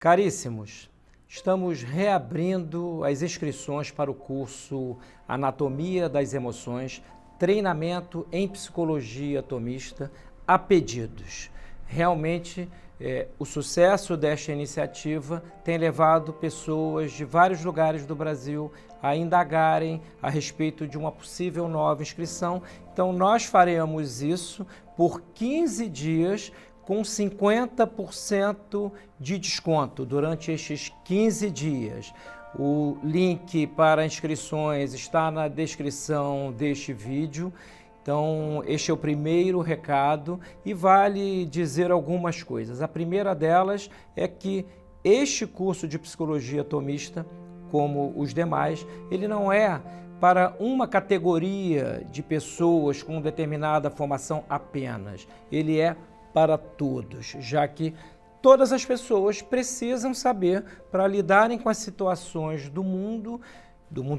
Caríssimos, estamos reabrindo as inscrições para o curso Anatomia das Emoções, treinamento em psicologia tomista a pedidos. Realmente, o sucesso desta iniciativa tem levado pessoas de vários lugares do Brasil a indagarem a respeito de uma possível nova inscrição. Então, nós faremos isso por 15 dias com 50% de desconto durante estes 15 dias. O link para inscrições está na descrição deste vídeo. Então, este é o primeiro recado e vale dizer algumas coisas. A primeira delas é que este curso de psicologia tomista, como os demais, ele não é para uma categoria de pessoas com determinada formação apenas. Ele é para todos, já que todas as pessoas precisam saber para lidarem com as situações do mundo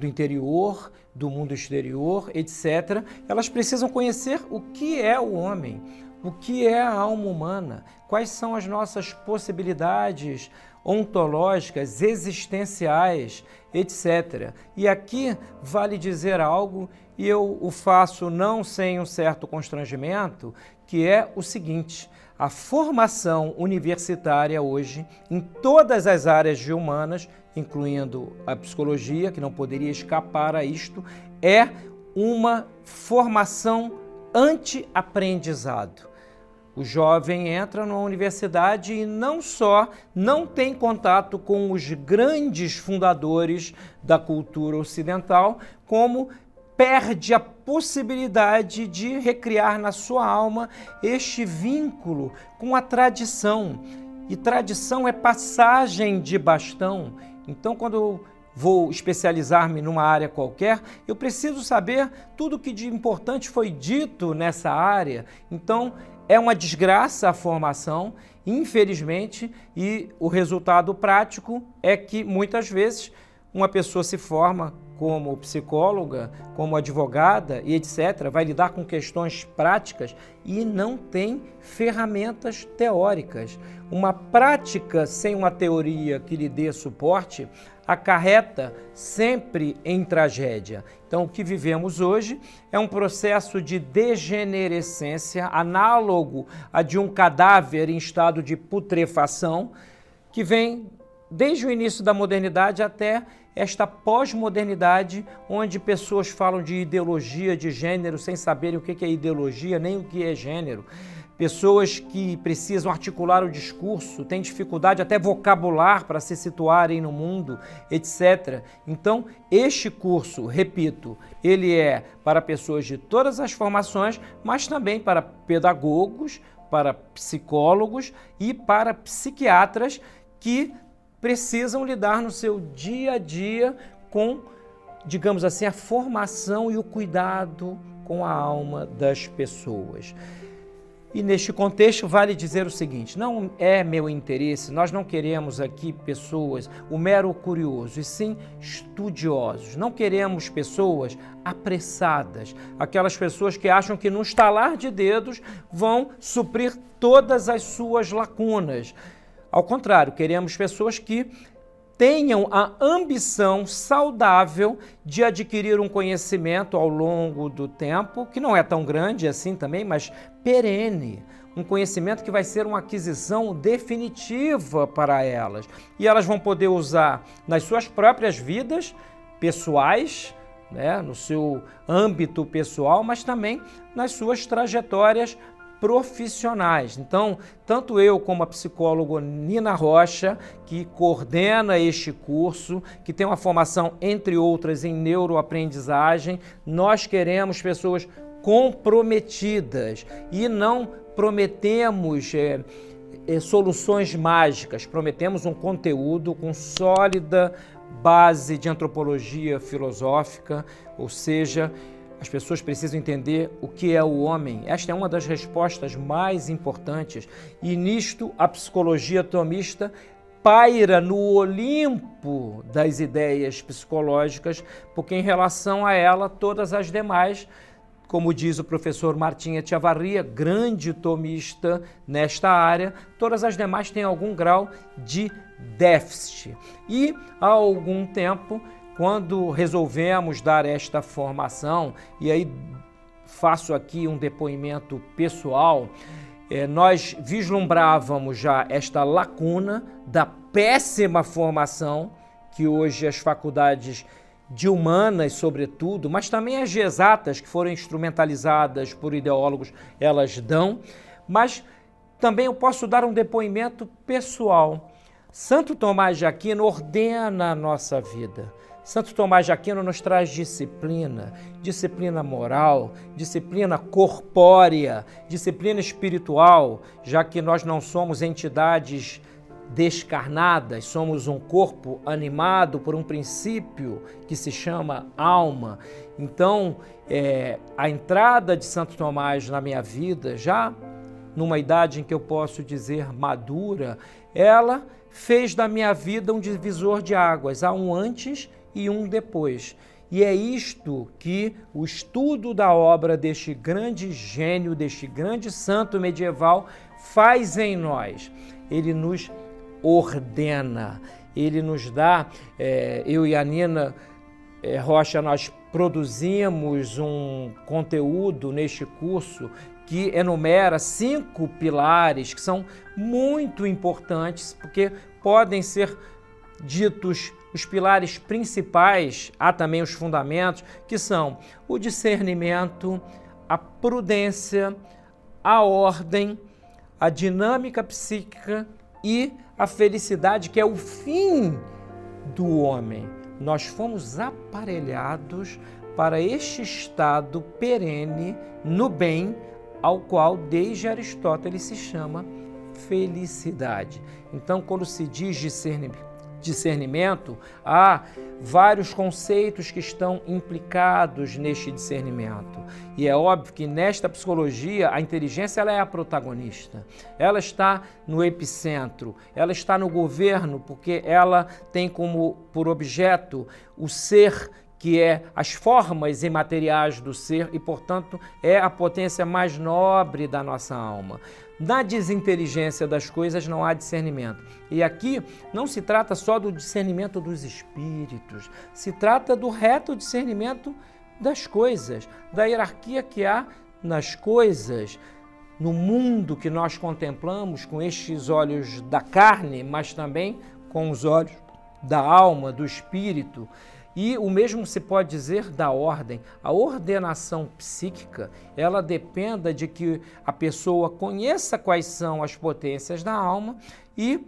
interior, do mundo exterior, etc. Elas precisam conhecer o que é o homem, o que é a alma humana, quais são as nossas possibilidades ontológicas, existenciais, etc. E aqui vale dizer algo, e eu o faço não sem um certo constrangimento, que é o seguinte: a formação universitária hoje, em todas as áreas de humanas, incluindo a psicologia, que não poderia escapar a isto, é uma formação anti-aprendizado. O jovem entra numa universidade e não só não tem contato com os grandes fundadores da cultura ocidental, como perde a possibilidade de recriar na sua alma este vínculo com a tradição. E tradição é passagem de bastão. Então, quando eu vou especializar-me numa área qualquer, eu preciso saber tudo o que de importante foi dito nessa área. Então, é uma desgraça a formação, infelizmente, e o resultado prático é que, muitas vezes, uma pessoa se forma como psicóloga, como advogada e etc., vai lidar com questões práticas e não tem ferramentas teóricas. Uma prática sem uma teoria que lhe dê suporte acarreta sempre em tragédia. Então, o que vivemos hoje é um processo de degenerescência análogo a de um cadáver em estado de putrefação, que vem desde o início da modernidade até esta pós-modernidade, onde pessoas falam de ideologia de gênero sem saberem o que é ideologia, nem o que é gênero. Pessoas que precisam articular o discurso, têm dificuldade até vocabular para se situarem no mundo, etc. Então, este curso, repito, ele é para pessoas de todas as formações, mas também para pedagogos, para psicólogos e para psiquiatras que precisam lidar no seu dia a dia com, digamos assim, a formação e o cuidado com a alma das pessoas. E neste contexto vale dizer o seguinte: não é meu interesse, nós não queremos aqui pessoas, o mero curioso, e sim estudiosos. Não queremos pessoas apressadas, aquelas pessoas que acham que no estalar de dedos vão suprir todas as suas lacunas. Ao contrário, queremos pessoas que tenham a ambição saudável de adquirir um conhecimento ao longo do tempo, que não é tão grande assim também, mas perene. Um conhecimento que vai ser uma aquisição definitiva para elas. E elas vão poder usar nas suas próprias vidas pessoais, no seu âmbito pessoal, mas também nas suas trajetórias profissionais. Então, tanto eu como a psicóloga Nina Rocha, que coordena este curso, que tem uma formação, entre outras, em neuroaprendizagem, nós queremos pessoas comprometidas e não prometemos soluções mágicas, prometemos um conteúdo com sólida base de antropologia filosófica, ou seja, as pessoas precisam entender o que é o homem. Esta é uma das respostas mais importantes. E nisto a psicologia tomista paira no Olimpo das ideias psicológicas, porque em relação a ela, todas as demais, como diz o professor Martim Echevarria, grande tomista nesta área, todas as demais têm algum grau de déficit. E há algum tempo, quando resolvemos dar esta formação, e aí faço aqui um depoimento pessoal, nós vislumbrávamos já esta lacuna da péssima formação que hoje as faculdades de humanas, sobretudo, mas também as de exatas, que foram instrumentalizadas por ideólogos, elas dão. Mas também eu posso dar um depoimento pessoal. Santo Tomás de Aquino ordena a nossa vida. Santo Tomás de Aquino nos traz disciplina, disciplina moral, disciplina corpórea, disciplina espiritual, já que nós não somos entidades descarnadas, somos um corpo animado por um princípio que se chama alma. Então, a entrada de Santo Tomás na minha vida, já numa idade em que eu posso dizer madura, ela fez da minha vida um divisor de águas, há um antes e um depois. E é isto que o estudo da obra deste grande gênio, deste grande santo medieval faz em nós. Ele nos ordena, ele nos dá, eu e a Nina Rocha, nós produzimos um conteúdo neste curso que enumera 5 pilares que são muito importantes, porque podem ser ditos os pilares principais, há também os fundamentos, que são o discernimento, a prudência, a ordem, a dinâmica psíquica e a felicidade, que é o fim do homem. Nós fomos aparelhados para este estado perene no bem, ao qual desde Aristóteles se chama felicidade. Então, quando se diz discernimento, há vários conceitos que estão implicados neste discernimento. E é óbvio que nesta psicologia a inteligência ela é a protagonista. Ela está no epicentro, ela está no governo, porque ela tem por objeto o ser, que é as formas imateriais do ser e, portanto, é a potência mais nobre da nossa alma. Na desinteligência das coisas não há discernimento. E aqui não se trata só do discernimento dos espíritos, se trata do reto discernimento das coisas, da hierarquia que há nas coisas, no mundo que nós contemplamos com estes olhos da carne, mas também com os olhos da alma, do espírito. E o mesmo se pode dizer da ordem. A ordenação psíquica, ela depende de que a pessoa conheça quais são as potências da alma e,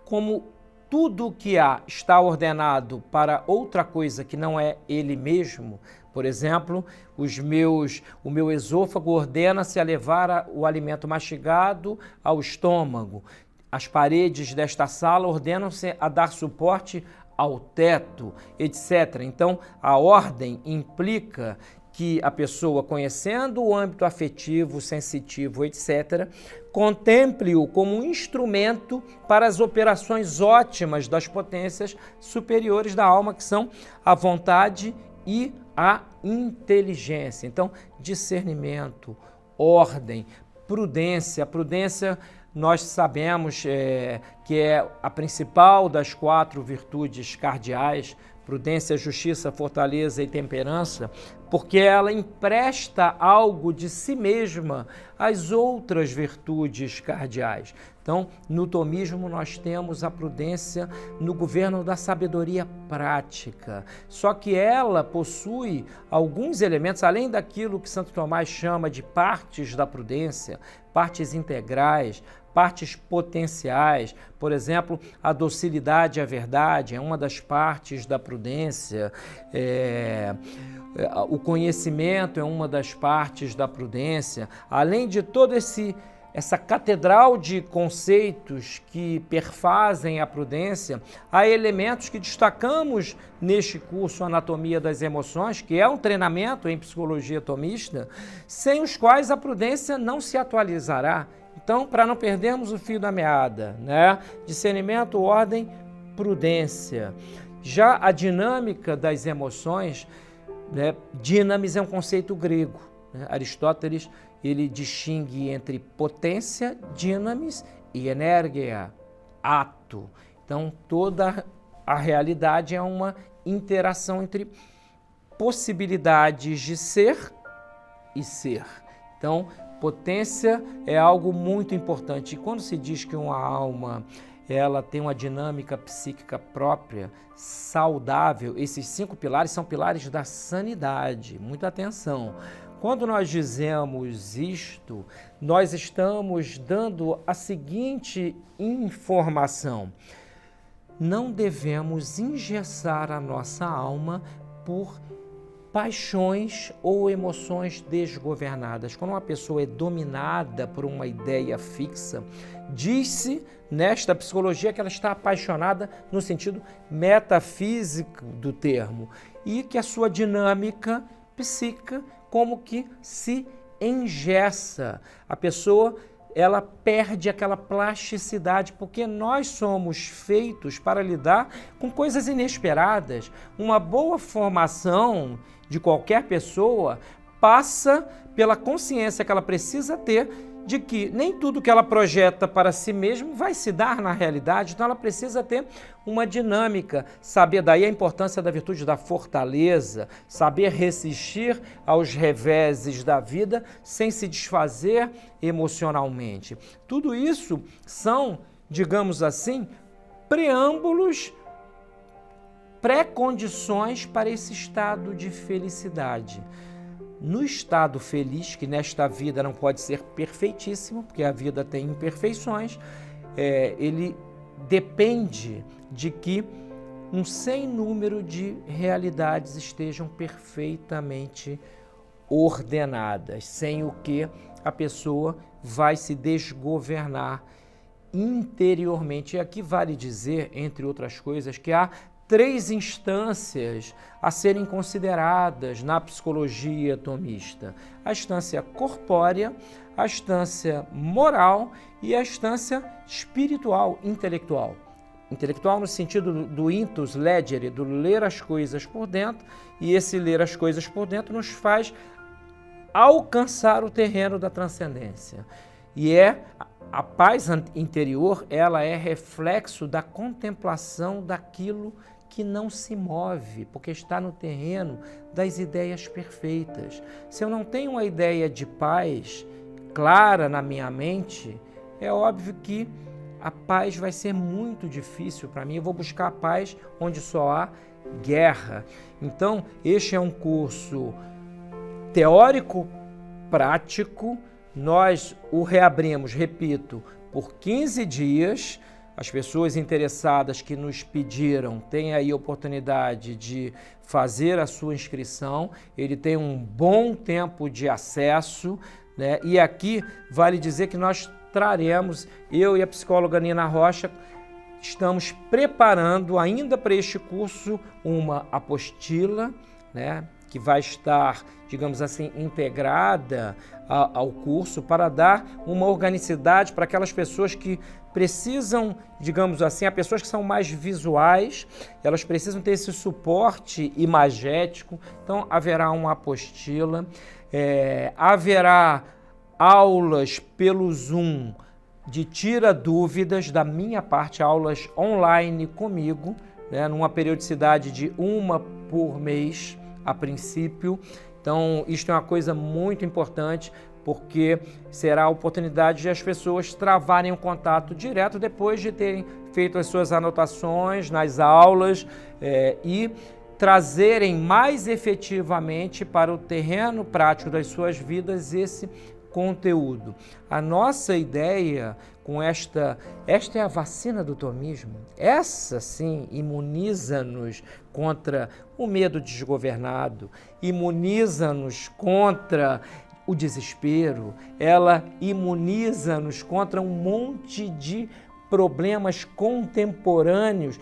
como tudo que há está ordenado para outra coisa que não é ele mesmo, por exemplo, o meu esôfago ordena-se a levar o alimento mastigado ao estômago. As paredes desta sala ordenam-se a dar suporte ao teto, etc. Então, a ordem implica que a pessoa, conhecendo o âmbito afetivo, sensitivo, etc., contemple-o como um instrumento para as operações ótimas das potências superiores da alma, que são a vontade e a inteligência. Então, discernimento, ordem, prudência. A prudência nós sabemos que é a principal das 4 virtudes cardeais, prudência, justiça, fortaleza e temperança, porque ela empresta algo de si mesma às outras virtudes cardeais. Então, no tomismo nós temos a prudência no governo da sabedoria prática, só que ela possui alguns elementos, além daquilo que Santo Tomás chama de partes da prudência, partes integrais, partes potenciais. Por exemplo, a docilidade à verdade é uma das partes da prudência, o conhecimento é uma das partes da prudência, além de todo essa catedral de conceitos que perfazem a prudência, há elementos que destacamos neste curso Anatomia das Emoções, que é um treinamento em psicologia tomista, sem os quais a prudência não se atualizará. Então, para não perdermos o fio da meada, né? Discernimento, ordem, prudência. Já a dinâmica das emoções, né? Dinamis é um conceito grego, né? Aristóteles ele distingue entre potência, dinamis, e energia, ato. Então, toda a realidade é uma interação entre possibilidades de ser e ser. Então, potência é algo muito importante. E quando se diz que uma alma ela tem uma dinâmica psíquica própria, saudável, esses 5 pilares são pilares da sanidade. Muita atenção. Quando nós dizemos isto, nós estamos dando a seguinte informação: não devemos engessar a nossa alma por paixões ou emoções desgovernadas. Quando uma pessoa é dominada por uma ideia fixa, diz-se nesta psicologia que ela está apaixonada no sentido metafísico do termo e que a sua dinâmica psíquica como que se engessa. A pessoa ela perde aquela plasticidade, porque nós somos feitos para lidar com coisas inesperadas. Uma boa formação de qualquer pessoa passa pela consciência que ela precisa ter de que nem tudo que ela projeta para si mesma vai se dar na realidade, então ela precisa ter uma dinâmica, saber daí a importância da virtude da fortaleza, saber resistir aos reveses da vida sem se desfazer emocionalmente. Tudo isso são, digamos assim, preâmbulos, pré-condições para esse estado de felicidade. No estado feliz, que nesta vida não pode ser perfeitíssimo, porque a vida tem imperfeições, ele depende de que um sem número de realidades estejam perfeitamente ordenadas, sem o que a pessoa vai se desgovernar interiormente. E aqui vale dizer, entre outras coisas, que há 3 instâncias a serem consideradas na psicologia tomista: a instância corpórea, a instância moral e a instância espiritual, intelectual. Intelectual no sentido do intus legere, do ler as coisas por dentro, e esse ler as coisas por dentro nos faz alcançar o terreno da transcendência. E a paz interior, ela é reflexo da contemplação daquilo que não se move, porque está no terreno das ideias perfeitas. Se eu não tenho uma ideia de paz clara na minha mente, é óbvio que a paz vai ser muito difícil para mim. Eu vou buscar a paz onde só há guerra. Então, este é um curso teórico, prático. Nós o reabrimos, repito, por 15 dias. As pessoas interessadas que nos pediram têm aí a oportunidade de fazer a sua inscrição. Ele tem um bom tempo de acesso, né? E aqui vale dizer que nós traremos, eu e a psicóloga Nina Rocha, estamos preparando ainda para este curso uma apostila, né? Que vai estar, digamos assim, integrada ao curso para dar uma organicidade para aquelas pessoas que precisam, digamos assim, as pessoas que são mais visuais, elas precisam ter esse suporte imagético. Então, haverá uma apostila, haverá aulas pelo Zoom de tira dúvidas da minha parte, aulas online comigo, né, numa periodicidade de 1 por mês, a princípio. Então, isto é uma coisa muito importante, porque será a oportunidade de as pessoas travarem um contato direto depois de terem feito as suas anotações nas aulas e trazerem mais efetivamente para o terreno prático das suas vidas esse conteúdo. A nossa ideia com esta é a vacina do tomismo. Essa sim imuniza-nos contra o medo desgovernado, imuniza-nos contra o desespero, ela imuniza-nos contra um monte de problemas contemporâneos,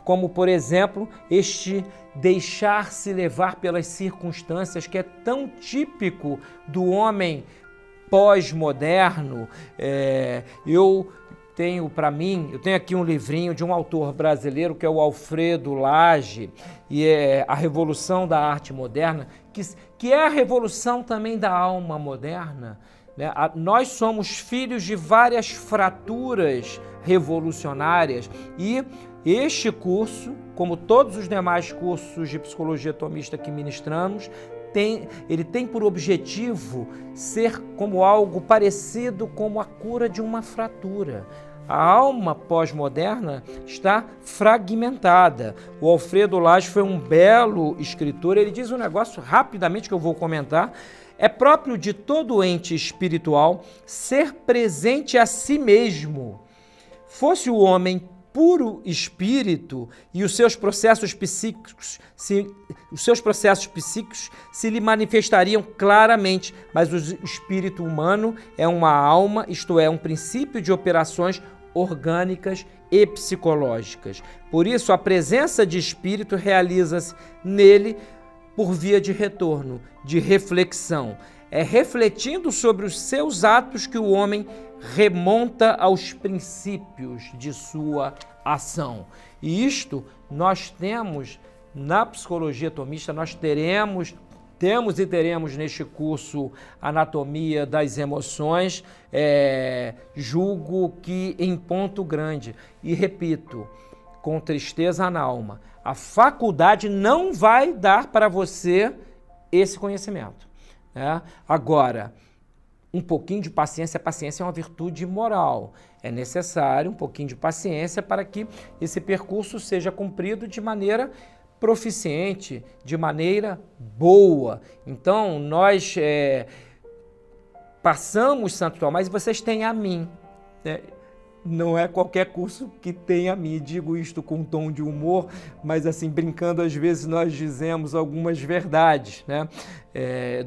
como, por exemplo, este deixar-se levar pelas circunstâncias que é tão típico do homem pós-moderno. Eu tenho aqui um livrinho de um autor brasileiro que é o Alfredo Lage, e é A Revolução da Arte Moderna, que é a revolução também da alma moderna, né? Nós somos filhos de várias fraturas revolucionárias e Este curso, como todos os demais cursos de psicologia tomista que ministramos, ele tem por objetivo ser como algo parecido com a cura de uma fratura. A alma pós-moderna está fragmentada. O Alfredo Lage foi um belo escritor, ele diz um negócio rapidamente que eu vou comentar. É próprio de todo ente espiritual ser presente a si mesmo. Fosse o homem puro espírito e os seus processos psíquicos se lhe manifestariam claramente, mas o espírito humano é uma alma, isto é, um princípio de operações orgânicas e psicológicas. Por isso, a presença de espírito realiza-se nele por via de retorno, de reflexão. É refletindo sobre os seus atos que o homem remonta aos princípios de sua ação. E isto nós temos na psicologia tomista, nós temos e teremos neste curso Anatomia das Emoções, julgo que em ponto grande. E repito, com tristeza na alma, a faculdade não vai dar para você esse conhecimento, né? Agora, um pouquinho de paciência. A paciência é uma virtude moral. É necessário um pouquinho de paciência para que esse percurso seja cumprido de maneira proficiente, de maneira boa. Então, nós passamos Santo Tomás e vocês têm a mim, né? Não é qualquer curso que tem a mim. Digo isto com um tom de humor, mas assim, brincando, às vezes nós dizemos algumas verdades, né?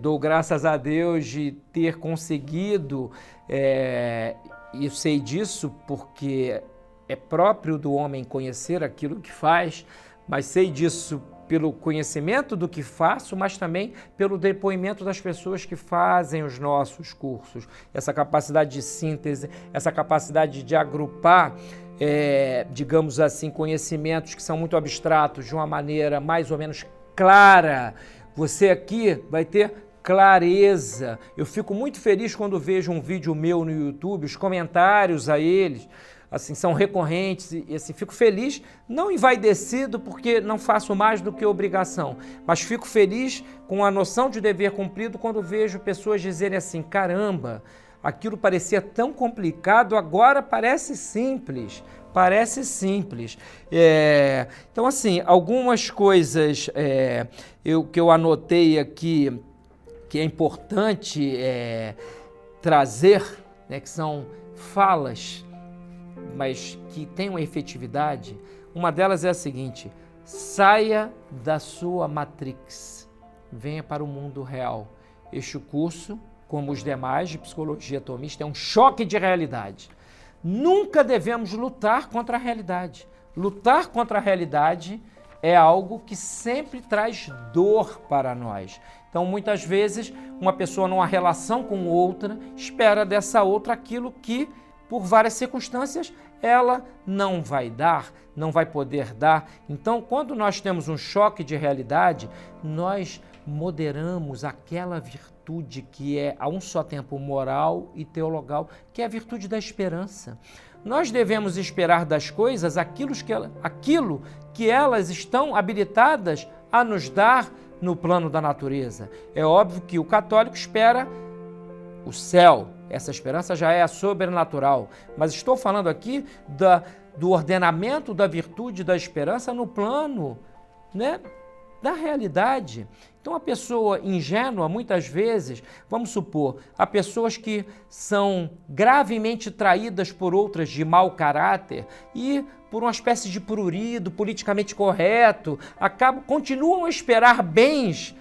Dou graças a Deus de ter conseguido, e sei disso porque é próprio do homem conhecer aquilo que faz, mas sei disso pelo conhecimento do que faço, mas também pelo depoimento das pessoas que fazem os nossos cursos. Essa capacidade de síntese, essa capacidade de agrupar, digamos assim, conhecimentos que são muito abstratos de uma maneira mais ou menos clara. Você aqui vai ter clareza. Eu fico muito feliz quando vejo um vídeo meu no YouTube, os comentários a eles, assim, são recorrentes e assim, fico feliz, não envaidecido porque não faço mais do que obrigação, mas fico feliz com a noção de dever cumprido quando vejo pessoas dizerem assim, caramba, aquilo parecia tão complicado, agora parece simples. Então, assim, algumas coisas que eu anotei aqui que é importante trazer, né, que são falas, mas que tem uma efetividade. Uma delas é a seguinte: saia da sua matrix, venha para o mundo real. Este curso, como os demais de psicologia tomista, é um choque de realidade. Nunca devemos lutar contra a realidade. Lutar contra a realidade é algo que sempre traz dor para nós. Então, muitas vezes, uma pessoa numa relação com outra espera dessa outra aquilo que, por várias circunstâncias, ela não vai dar, não vai poder dar. Então, quando nós temos um choque de realidade, nós moderamos aquela virtude que é a um só tempo moral e teologal, que é a virtude da esperança. Nós devemos esperar das coisas aquilo que elas estão habilitadas a nos dar no plano da natureza. É óbvio que o católico espera o céu. Essa esperança já é sobrenatural, mas estou falando aqui do ordenamento da virtude da esperança no plano, né, da realidade. Então, a pessoa ingênua, muitas vezes, vamos supor, há pessoas que são gravemente traídas por outras de mau caráter e, por uma espécie de prurido politicamente correto, continuam a esperar bens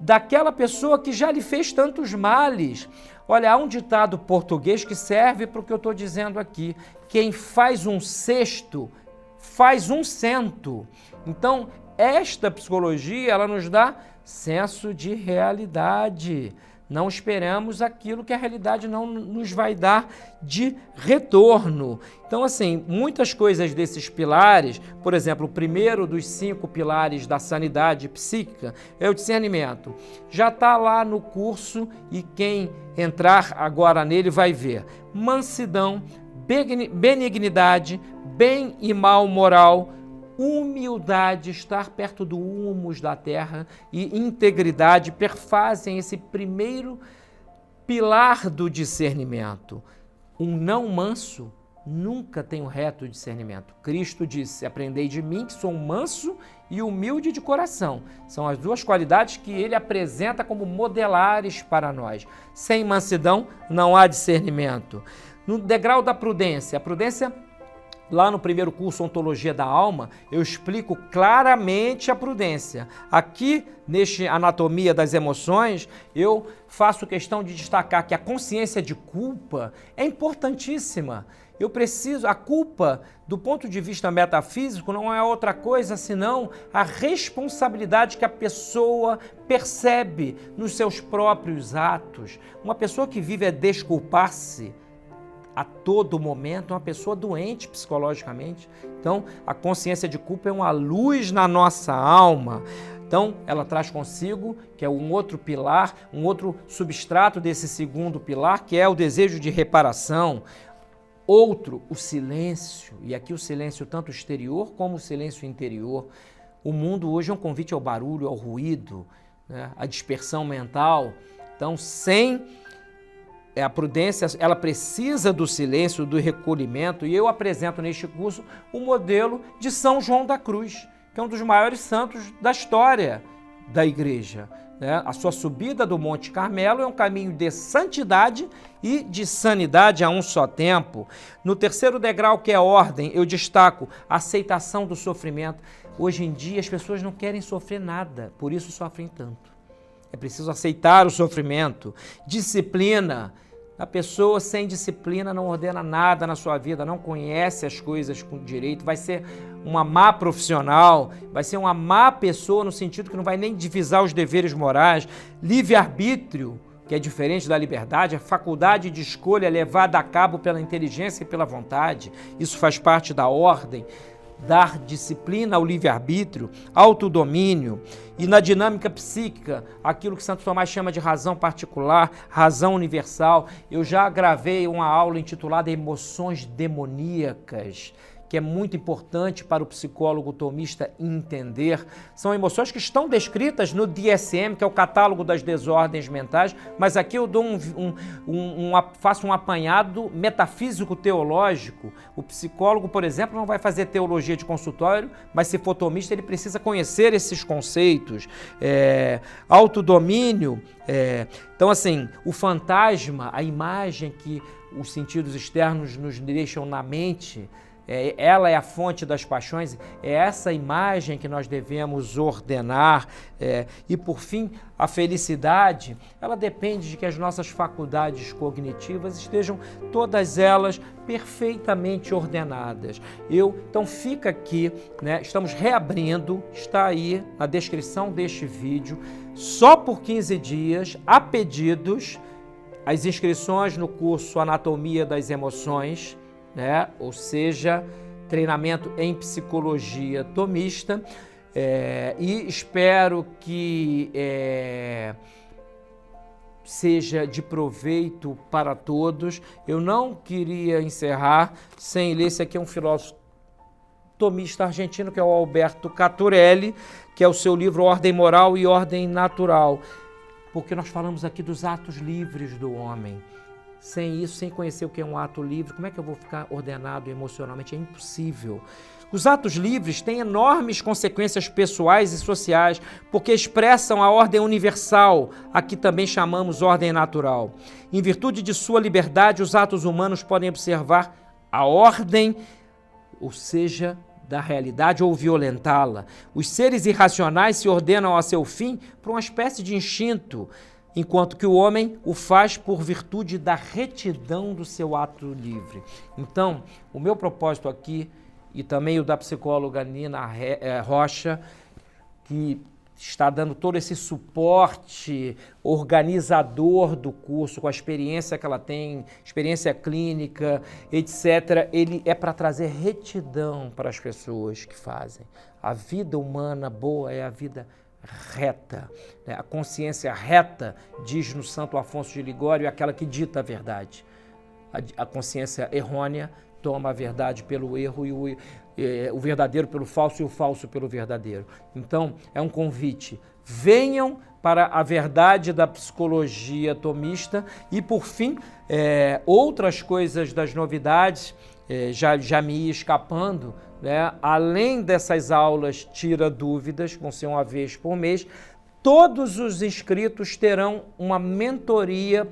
daquela pessoa que já lhe fez tantos males. Olha, há um ditado português que serve para o que eu estou dizendo aqui. Quem faz um cesto, faz um cento. Então, esta psicologia, ela nos dá senso de realidade. Não esperamos aquilo que a realidade não nos vai dar de retorno. Então, assim, muitas coisas desses pilares, por exemplo, o primeiro dos 5 pilares da sanidade psíquica é o discernimento. Já está lá no curso e quem entrar agora nele vai ver. Mansidão, benignidade, bem e mal moral, humildade, estar perto do humus da terra e integridade perfazem esse primeiro pilar do discernimento. Um não manso nunca tem um reto discernimento. Cristo disse: aprendei de mim que sou manso e humilde de coração. São as duas qualidades que ele apresenta como modelares para nós. Sem mansidão não há discernimento. No degrau da prudência, a prudência, lá no primeiro curso Ontologia da Alma, eu explico claramente a prudência. Aqui, neste Anatomia das Emoções, eu faço questão de destacar que a consciência de culpa é importantíssima. A culpa, do ponto de vista metafísico, não é outra coisa senão a responsabilidade que a pessoa percebe nos seus próprios atos. Uma pessoa que vive a desculpar-se a todo momento é uma pessoa doente psicologicamente. Então, a consciência de culpa é uma luz na nossa alma. Então, ela traz consigo, que é um outro pilar, um outro substrato desse segundo pilar, que é o desejo de reparação. Outro, o silêncio, e aqui o silêncio tanto exterior como o silêncio interior. O mundo hoje é um convite ao barulho, ao ruído, né? À dispersão mental. Então, a prudência, ela precisa do silêncio, do recolhimento, e eu apresento neste curso o modelo de São João da Cruz, que é um dos maiores santos da história da Igreja. A sua subida do Monte Carmelo é um caminho de santidade e de sanidade a um só tempo. No terceiro degrau, que é a ordem, eu destaco a aceitação do sofrimento. Hoje em dia as pessoas não querem sofrer nada, por isso sofrem tanto. É preciso aceitar o sofrimento. Disciplina. A pessoa sem disciplina não ordena nada na sua vida, não conhece as coisas com direito, vai ser uma má profissional, vai ser uma má pessoa no sentido que não vai nem divisar os deveres morais. Livre-arbítrio, que é diferente da liberdade, a faculdade de escolha levada a cabo pela inteligência e pela vontade. Isso faz parte da ordem. Dar disciplina ao livre-arbítrio, autodomínio, e na dinâmica psíquica, aquilo que Santo Tomás chama de razão particular, razão universal. Eu já gravei uma aula intitulada Emoções Demoníacas, que é muito importante para o psicólogo tomista entender. São emoções que estão descritas no DSM, que é o catálogo das desordens mentais, mas aqui eu dou faço um apanhado metafísico-teológico. O psicólogo, por exemplo, não vai fazer teologia de consultório, mas se for tomista, ele precisa conhecer esses conceitos. Autodomínio. Então, assim, o fantasma, a imagem que os sentidos externos nos deixam na mente, ela é a fonte das paixões, é essa imagem que nós devemos ordenar. E, por fim, a felicidade, ela depende de que as nossas faculdades cognitivas estejam todas elas perfeitamente ordenadas. Então fica aqui, né? Estamos reabrindo, está aí na descrição deste vídeo, só por 15 dias, a pedidos, as inscrições no curso Anatomia das Emoções, ou seja, treinamento em psicologia tomista, e espero que seja de proveito para todos. Eu não queria encerrar sem ler, esse aqui é um filósofo tomista argentino, que é o Alberto Caturelli, que é o seu livro Ordem Moral e Ordem Natural, porque nós falamos aqui dos atos livres do homem. Sem isso, sem conhecer o que é um ato livre, como é que eu vou ficar ordenado emocionalmente? É impossível. Os atos livres têm enormes consequências pessoais e sociais, porque expressam a ordem universal, a que também chamamos ordem natural. Em virtude de sua liberdade, os atos humanos podem observar a ordem, ou seja, da realidade, ou violentá-la. Os seres irracionais se ordenam a seu fim por uma espécie de instinto, enquanto que o homem o faz por virtude da retidão do seu ato livre. Então, o meu propósito aqui, e também o da psicóloga Nina Rocha, que está dando todo esse suporte organizador do curso, com a experiência que ela tem, experiência clínica, etc., ele é para trazer retidão para as pessoas que fazem. A vida humana boa é a vida reta, né? A consciência reta, diz no Santo Afonso de Ligório, é aquela que dita a verdade. A consciência errônea toma a verdade pelo erro e o verdadeiro pelo falso e o falso pelo verdadeiro. Então, é um convite. Venham para a verdade da psicologia tomista e, por fim, outras coisas das novidades, já me ia escapando, né? Além dessas aulas tira dúvidas, vão ser uma vez por mês, todos os inscritos terão uma mentoria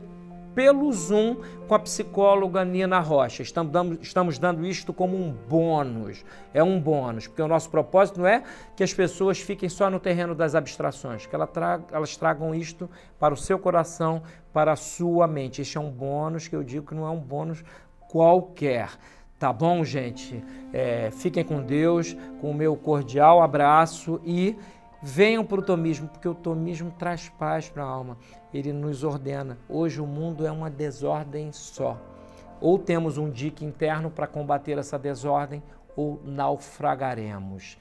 pelo Zoom com a psicóloga Nina Rocha. Estamos dando isto como um bônus. É um bônus, porque o nosso propósito não é que as pessoas fiquem só no terreno das abstrações, que elas tragam isto para o seu coração, para a sua mente. Este é um bônus que eu digo que não é um bônus qualquer. Tá bom, gente? Fiquem com Deus, com o meu cordial abraço e venham para o tomismo, porque o tomismo traz paz para a alma. Ele nos ordena. Hoje o mundo é uma desordem só. Ou temos um dique interno para combater essa desordem, ou naufragaremos.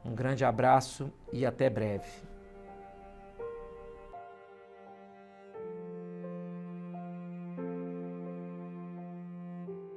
Um grande abraço e até breve.